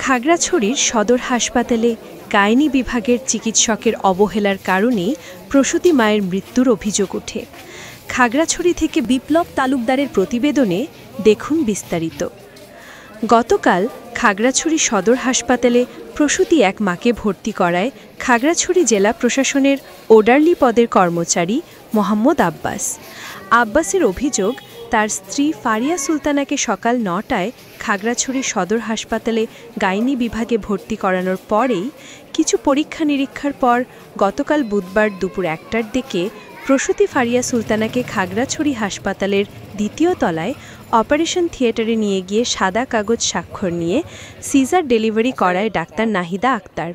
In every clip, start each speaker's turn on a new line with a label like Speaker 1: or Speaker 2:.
Speaker 1: খাগড়াছড়ির সদর হাসপাতালে গাইনি বিভাগের চিকিৎসকের অবহেলার কারণেই প্রসূতি মায়ের মৃত্যুর অভিযোগ ওঠে। খাগড়াছড়ি থেকে বিপ্লব তালুকদারের প্রতিবেদনে দেখুন বিস্তারিত। গতকাল খাগড়াছড়ি সদর হাসপাতালে প্রসূতি এক মাকে ভর্তি করায় খাগড়াছড়ি জেলা প্রশাসনের ওডারলি পদের কর্মচারী মোহাম্মদ আব্বাস। আব্বাসের অভিযোগ, তার স্ত্রী ফারিয়া সুলতানাকে সকাল ৯টায় খাগড়াছড়ি সদর হাসপাতালে গাইনি বিভাগে ভর্তি করানোর পরেই কিছু পরীক্ষা নিরীক্ষার পর গতকাল বুধবার দুপুর ১টার দিকে প্রসূতি ফারিয়া সুলতানাকে খাগড়াছড়ি হাসপাতালের দ্বিতীয় তলায় অপারেশন থিয়েটারে নিয়ে গিয়ে সাদা কাগজ স্বাক্ষর নিয়ে সিজার ডেলিভারি করায় ডাক্তার নাহিদা আক্তার।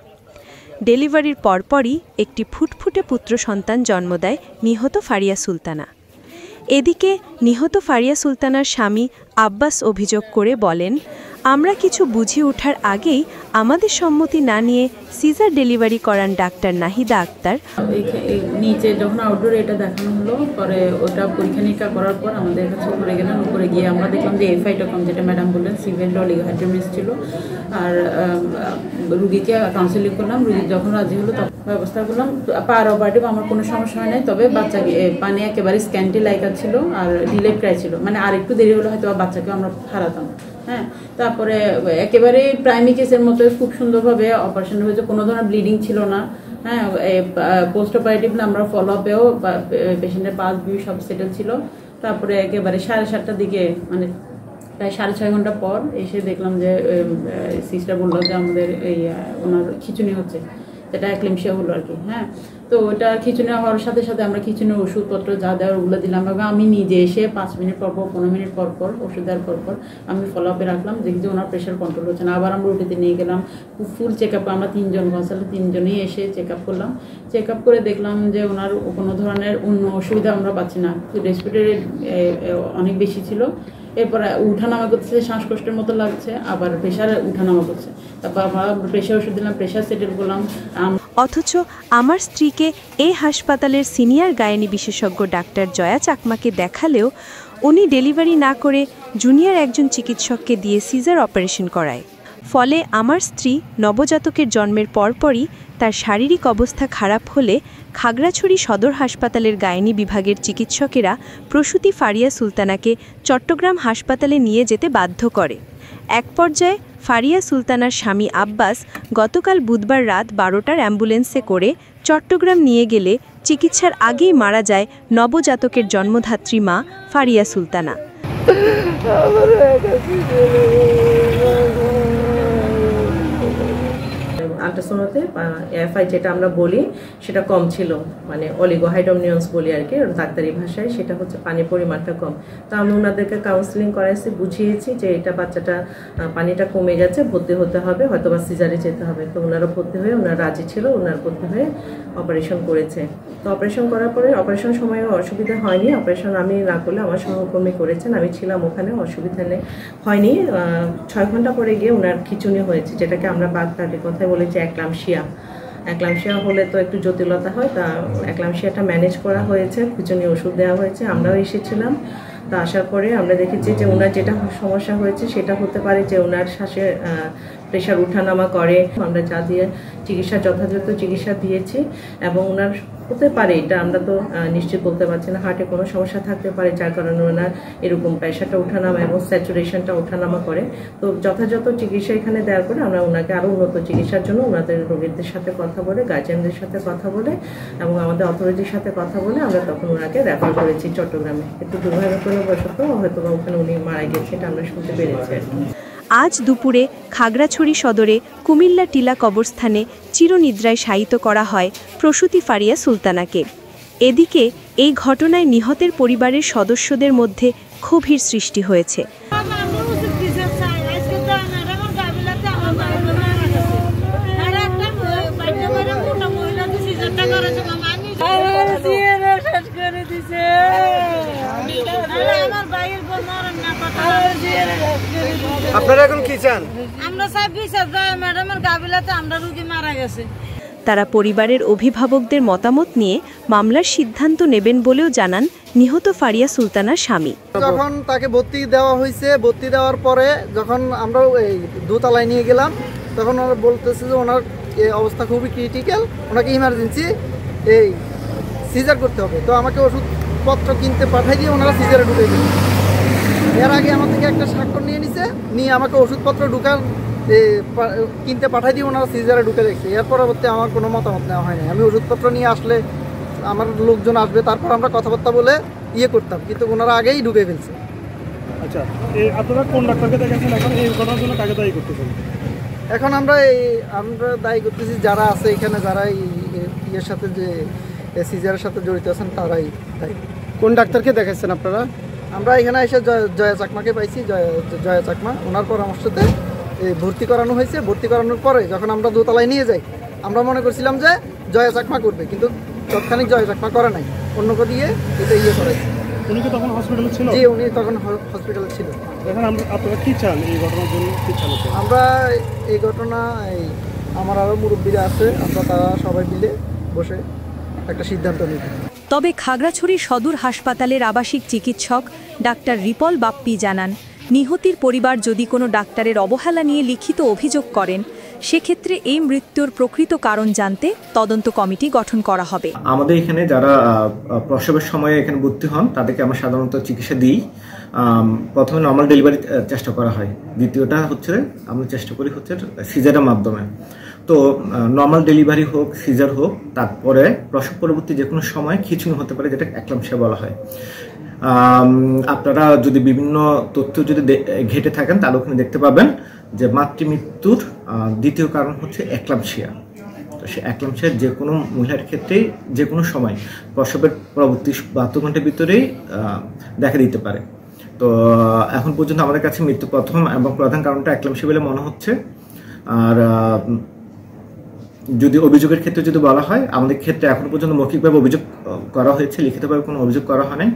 Speaker 1: ডেলিভারির পরপরই একটি ফুটফুটে পুত্র সন্তান জন্ম দেয় নিহত ফারিয়া সুলতানা। এদিকে নিহত ফারিয়া সুলতানার স্বামী আব্বাস অভিযোগ করে বলেন, আমরা কিছু বুঝে ওঠার আগেই আমাদের সম্মতি না নিয়ে সিজার ডেলিভারি করান ডাক্তার নাহিদা আক্তার।
Speaker 2: নিচে যখন আউটডোরে এটা দেখানো হলো, পরে ওটা পরীক্ষা নিরীক্ষা করার পর আমাদের কাছে উপরে গেলাম। উপরে গিয়ে আমরা দেখলাম যে এফআইটা কম, যেটা ম্যাডাম বললেন সিভিল অলিগোহাইড্রোমিস ছিল। আর রুগীকে কাউন্সিলিং করলাম। রুগী যখন রাজি হলো তখন ব্যবস্থা করলাম। পার অপারেটিভ আমার কোনো সমস্যা হয় নাই, তবে বাচ্চাকে পানি একেবারে স্ক্যান্টি লাইকা ছিল আর ডিলে ক্রাই ছিল, মানে আর একটু দেরি হলে হয়তো বাচ্চাকে আমরা হারাতাম। হ্যাঁ, তারপরে একেবারে প্রাইমারি কেসের মতো খুব সুন্দরভাবে অপারেশন হয়েছে, কোনো ধরনের ব্লিডিং ছিল না। হ্যাঁ, পোস্ট অপারেটিভ আমরা ফলো আপেও পেশেন্টের পাস ভিউ সব সেটেল ছিল। তারপরে একেবারে 7:30টার দিকে, মানে প্রায় 6.5 ঘন্টা পর এসে দেখলাম যে সিস্টার বললো যে আমাদের এই ওনার খিঁচুনি হচ্ছে, যেটা একলিমশিয়া হলো আর কি। হ্যাঁ, তো ওটা খিঁচুনি হওয়ার সাথে সাথে আমরা খিঁচুনির ওষুধপত্র যা দেওয়ার ওগুলো দিলাম, এবং আমি নিজে এসে 5 মিনিট পর পর 15 মিনিট পর পর ওষুধ দেওয়ার পর আমি ফলো আপে রাখলাম, দেখি যে ওনার প্রেশার কন্ট্রোল হচ্ছে না। আবার আমরা ওটিতে নিয়ে গেলাম, ফুল চেক আপ। আমরা 3 জন কনসালটেন্ট 3 জনেই এসে চেক আপ করলাম। চেক আপ করে দেখলাম যে ওনার কোনো ধরনের অন্য অসুবিধা আমরা পাচ্ছি না। রেসপিরেটরি অনেক বেশি ছিল। এরপরে উঠানামা করছে, শ্বাসকষ্টের মতো লাগছে, আবার প্রেশার উঠানামা করছে। তারপর আমরা প্রেশার ওষুধ দিলাম, প্রেশার সেটেল করলাম।
Speaker 1: অথচ আমার স্ত্রীকে এই হাসপাতালের সিনিয়র গাইনি বিশেষজ্ঞ ডাক্তার জয়া চাকমাকে দেখালেও উনি ডেলিভারি না করে জুনিয়র একজন চিকিৎসককে দিয়ে সিজার অপারেশন করায়। ফলে আমার স্ত্রী নবজাতকের জন্মের পরপরই তার শারীরিক অবস্থা খারাপ হলে খাগড়াছড়ি সদর হাসপাতালের গাইনি বিভাগের চিকিৎসকেরা প্রসূতি ফারিয়া সুলতানাকে চট্টগ্রাম হাসপাতালে নিয়ে যেতে বাধ্য করে। এক পর্যায়ে ফারিয়া সুলতানার স্বামী আব্বাস গতকাল বুধবার রাত 12টার অ্যাম্বুলেন্সে করে চট্টগ্রাম নিয়ে গেলে চিকিৎসার আগেই মারা যায় নবজাতকের জন্মধাত্রী মা ফারিয়া সুলতানা।
Speaker 3: আল্ট্রাসাউন্ডে এফআই যেটা আমরা বলি সেটা কম ছিল, মানে অলিগোহাইড্রোমিয়াস বলি আর কি ডাক্তারি ভাষায়, সেটা হচ্ছে পানির পরিমাণটা কম। তো আমি ওনাদেরকে কাউন্সিলিং করাইছি, বুঝিয়েছি যে এটা বাচ্চাটা পানিটা কমে গেছে, ভর্তি হতে হবে, হয়তো বা সিজারে যেতে হবে। তো ওনারা ভর্তি হয়ে, ওনারা রাজি ছিল, ওনারা ভর্তি হয়ে অপারেশন করেছে। তো অপারেশন করার পরে অপারেশন সময় অসুবিধা হয়নি। অপারেশন আমি না করলে আমার সহকর্মী করেছেন, আমি ছিলাম ওখানে, অসুবিধা হয়নি। 6 ঘন্টা পরে গিয়ে ওনার খিঁচুনি হয়েছে, যেটাকে আমরা বাগদাটির কথায় বলেছি একলামশিয়া হলে তো একটু জটিলতা হয়। তা একলামশিয়াটা ম্যানেজ করা হয়েছে, খিঁচুনি ওষুধ দেওয়া হয়েছে। আমরাও এসেছিলাম। তা আসার পরে আমরা দেখেছি যে ওনার যেটা সমস্যা হয়েছে সেটা হতে পারে যে ওনার শ্বাসের প্রেশার উঠানামা করে। আমরা যা দিয়ে চিকিৎসা, যথাযথ চিকিৎসা দিয়েছি, এবং ওনার হতে পারে, এটা আমরা তো নিশ্চিত বলতে পারছি না, হার্টে কোনো সমস্যা থাকতে পারে যার কারণে ওনার এরকম প্রেশারটা ওঠানামা এবং স্যাচুরেশনটা ওঠানামা করে। তো যথাযথ চিকিৎসা এখানে দেওয়ার পরে আমরা ওনাকে আরও উন্নত চিকিৎসার জন্য ওনাদের রোগীদের সাথে কথা বলে, গার্জিয়ানদের সাথে কথা বলে এবং আমাদের অথরিটির সাথে কথা বলে আমরা তখন ওনাকে রেফার করেছি চট্টগ্রামে। কিন্তু দুর্ভাগ্যবশত হয়তো বা ওখানে উনি মারা গেছে, এটা আমরা শুনতে পেরেছি আর কি।
Speaker 1: আজ দুপুরে খাগড়াছড়ি সদরে কুমিল্লা টিলা কবরস্থানে চিরনিদ্রায় শায়িত করা হয় প্রসূতি ফারিয়া সুলতানাকে। এদিকে এই ঘটনায় নিহতের পরিবারের সদস্যদের মধ্যে ক্ষোভের সৃষ্টি হয়েছে।
Speaker 4: আপনারা এখন কি চান?
Speaker 5: আমরা সব বিচার চাই, ম্যাডামের গাবিলাতে আমরা রোগী মারা গেছে।
Speaker 1: তারা পরিবারের অভিভাবকদের মতামত নিয়ে মামলার সিদ্ধান্ত নেবেন বলেও জানান নিহত ফারিয়া সুলতানার স্বামী।
Speaker 4: যখন তাকে ভর্তি দেওয়া হয়েছে, ভর্তি দেওয়ার পরে যখন আমরা দোতলায় নিয়ে গেলাম,
Speaker 6: তখন ওরা বলতেছে যে ওনার অবস্থা খুবই ক্রিটিক্যাল, ওনাকে ইমার্জেন্সি এই সিজার করতে হবে। তো আমাকে ওষুধপত্র কিনতে পাঠাই দিয়ে ওনারা সিজারে ঢুকে গেছে। এর আগে আমার থেকে একটা স্বাক্ষর নিয়ে আমাকে ওষুধপত্র কিনতে পাঠাই দিয়ে ওনারা সিজারে ঢুকে দেখছে। এর পরবর্তী আমার কোনো মতামত নেওয়া হয়নি। আমি ওষুধপত্র নিয়ে আসলে আমার লোকজন আসবে, তারপর আমরা কথাবার্তা বলে করতাম, কিন্তু ওনারা আগেই ঢুকে ফেলছে।
Speaker 7: আচ্ছা, আপনারা কোন ডাক্তারকে দেখাচ্ছেন এখন এই ঘটনার জন্য? কাকে দায়ী করতেছেন?
Speaker 6: এখন আমরা দায়ী করতেছি যারা আছে এখানে, যারা ইয়ের সাথে যে সিজারের সাথে জড়িত আছেন তারাই দায়ী।
Speaker 4: কোন ডাক্তারকে দেখাচ্ছেন আপনারা?
Speaker 6: আমরা এখানে এসে জয়া চাকমাকে পাইছি। জয়া চাকমা ওনার পরামর্শতে ভর্তি করানো হয়েছে। ভর্তি করানোর পরে যখন আমরা দোতলায় নিয়ে যাই, আমরা মনে করছিলাম যে জয়া চাকমা করবে, কিন্তু তৎক্ষণিক জয়া চাকমা করে নাই, অন্য দিয়ে এটা করাইছে।
Speaker 7: উনি কি তখন হসপিটালে ছিল?
Speaker 6: জি, উনি তখন হসপিটালে ছিল।
Speaker 7: এখন আপনারা কি চান এই ঘটনার জন্য? কি চান
Speaker 6: আমরা এই ঘটনা আমার আরও মুরব্বীরা আছে, আমরা তারা সবাই মিলে বসে একটা সিদ্ধান্ত নিই।
Speaker 1: তবে খাগড়াছড়ি সদর হাসপাতালের আবাসিক চিকিৎসক ডাক্তার রিপল বাপ্পি জানান, নিহতির পরিবার যদি কোনো ডাক্তারের অবহেলা নিয়ে লিখিত অভিযোগ করেন, সেক্ষেত্রে এই মৃত্যুর প্রকৃত কারণ জানতে তদন্ত কমিটি গঠন করা হবে।
Speaker 8: আমাদের এখানে যারা প্রসবের সময় এখানে ভর্তি হন তাদেরকে আমরা সাধারণত চিকিৎসা দিই। প্রথমে নর্মাল ডেলিভারি চেষ্টা করা হয়, দ্বিতীয়টা হচ্ছে আমরা চেষ্টা করি হচ্ছে সিজারের মাধ্যমে। তো নর্মাল ডেলিভারি হোক, সিজার হোক, তারপরে প্রসব পরবর্তী যে কোনো সময় খিঁচুনি হতে পারে, যেটা একলামশিয়া বলা হয়। আপনারা যদি বিভিন্ন তথ্য যদি ঘেটে থাকেন তাহলে ওখানে দেখতে পাবেন যে মাতৃমৃত্যুর দ্বিতীয় কারণ হচ্ছে একলামশিয়া। তো সে একলামশিয়া যে কোনো মহিলার ক্ষেত্রেই যে কোনো সময় প্রসবের পরবর্তী 72 ঘন্টার ভিতরেই দেখা দিতে পারে। তো এখন পর্যন্ত আমাদের কাছে মৃত্যু প্রথম এবং প্রধান কারণটা একলামশিয়া বলে মনে হচ্ছে। আর যদি অভিযোগের ক্ষেত্রে যদি বলা হয়, আমাদের ক্ষেত্রে এখন পর্যন্ত মৌখিকভাবে অভিযোগ করা হয়েছে, লিখিতভাবে কোনো অভিযোগ করা হয় নাই।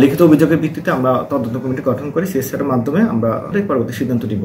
Speaker 8: লিখিত অভিযোগের ভিত্তিতে আমরা তদন্ত কমিটি গঠন করে সিএসআর এর মাধ্যমে আমরা পরবর্তী সিদ্ধান্ত নিব।